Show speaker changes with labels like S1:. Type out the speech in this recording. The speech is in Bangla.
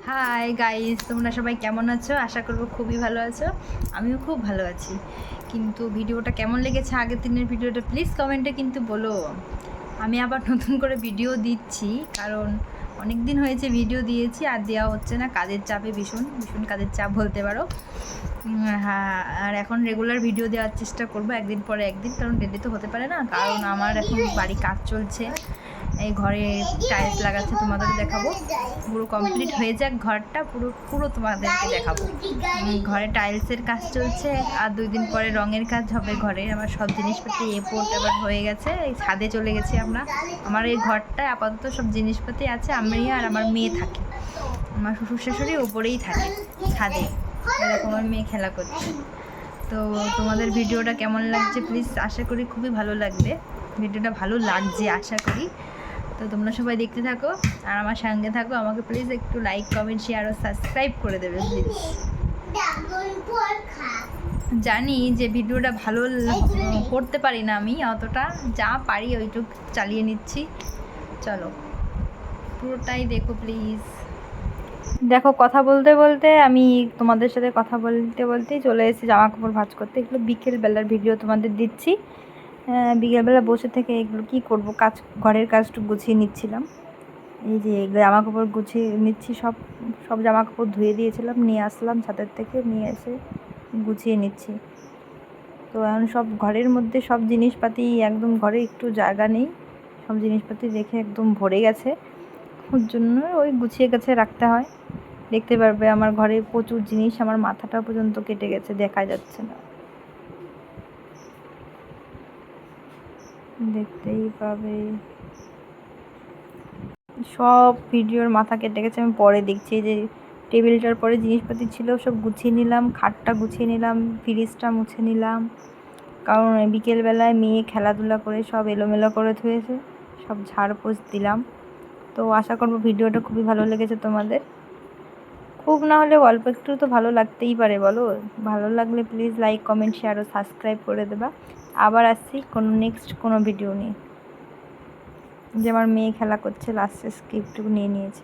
S1: হাই গাইস, তোমরা সবাই কেমন আছো? আশা করবো খুবই ভালো আছো। আমিও খুব ভালো আছি। কিন্তু ভিডিওটা কেমন লেগেছে আগের দিনের ভিডিওটা প্লিজ কমেন্টে কিন্তু বলো। আমি আবার নতুন করে ভিডিও দিচ্ছি, কারণ অনেক দিন হয়েছে ভিডিও দিয়েছি আর দেওয়া হচ্ছে না, কাজের চাপে ভীষণ ভীষণ কাজের চাপ বলতে পারো। হ্যাঁ, আর এখন রেগুলার ভিডিও দেওয়ার চেষ্টা করবো একদিন পরে একদিন, কারণ ডেলি তো হতে পারে না, কারণ আমার এখন বাড়ি কাজ চলছে। এই ঘরে টাইলস লাগাচ্ছে, তোমাদের দেখাবো। পুরো কমপ্লিট হয়ে যাক ঘরটা, পুরো পুরো তোমাদেরকে দেখাবো। ঘরে টাইলসের কাজ চলছে আর 2 দিন পরে রঙের কাজ হবে ঘরে। আমার সব জিনিসপাতি এপোর্ট আবার হয়ে গেছে, এই ছাদে চলে গেছি আমরা। আমার এই ঘরটায় আপাতত সব জিনিসপাতি আছে, আমি আর আমার মেয়ে থাকি। আমার শ্বশুর শাশুড়ি ওপরেই থাকে ছাদে, এরকম আমার মেয়ে খেলা করছে। তো তোমাদের ভিডিওটা কেমন লাগছে প্লিজ, আশা করি খুবই ভালো লাগবে। ভিডিওটা ভালো লাগছে আশা করি। তো তোমরা সবাই দেখতে থাকো আর আমার সঙ্গে থাকো। আমাকে প্লিজ একটু লাইক, কমেন্ট, শেয়ার ও সাবস্ক্রাইব করে দেবে প্লিজ। জানি যে ভিডিওটা ভালো করতে পারি না আমি অতটা, যা পারি ওইটুক চালিয়ে নিচ্ছি। চলো পুরোটাই দেখো প্লিজ। দেখো, কথা বলতে বলতে আমি তোমাদের সাথে কথা বলতে বলতেই চলে এসেছি জামা কাপড় ভাঁজ করতে। এগুলো বিকেলবেলার ভিডিও তোমাদের দিচ্ছি। বিকেলবেলা বসে থেকে এগুলো কী করব, কাজ ঘরের কাজটুকু গুছিয়ে নিচ্ছিলাম। এই যে জামা কাপড় গুছিয়ে নিচ্ছি, সব সব জামা কাপড় ধুয়ে দিয়েছিলাম, নিয়ে আসলাম ছাদের থেকে, নিয়ে এসে গুছিয়ে নিচ্ছি। তো এখন সব ঘরের মধ্যে সব জিনিসপাতি একদম, ঘরে একটু জায়গা নেই, সব জিনিসপাতি রেখে একদম ভরে গেছে। ওর জন্য ওই গুছিয়ে গেছে রাখতে হয়। দেখতে পারবে আমার ঘরে প্রচুর জিনিস, আমার মাথাটা পর্যন্ত কেটে গেছে, দেখা যাচ্ছে না, দেখতেই পাবে। সব ভিডিওর মাথা কেটে গেছে, আমি পরে দেখছি। যে টেবিলটার পরে জিনিসপাতি ছিল সব গুছিয়ে নিলাম, খাটটা গুছিয়ে নিলাম, ফ্রিজটা মুছে নিলাম, কারণ বিকেলবেলায় মেয়ে খেলাধুলা করে সব এলোমেলো করে থুয়েছে, সব ঝাড়পোছ দিলাম। তো আশা করবো ভিডিওটা খুবই ভালো লেগেছে তোমাদের। খুব না হলে অল্প একটু তো ভালো লাগতেই পারে, বলো। ভালো লাগলে প্লিজ লাইক, কমেন্ট, শেয়ার ও সাবস্ক্রাইব করে দেবা। আবার আসছি নেক্সট কোনো ভিডিও নিয়ে। যে আমার মেয়ে খেলা করছে, লাস্টে স্ক্রিপ্টটুকু নিয়ে নিয়েছে।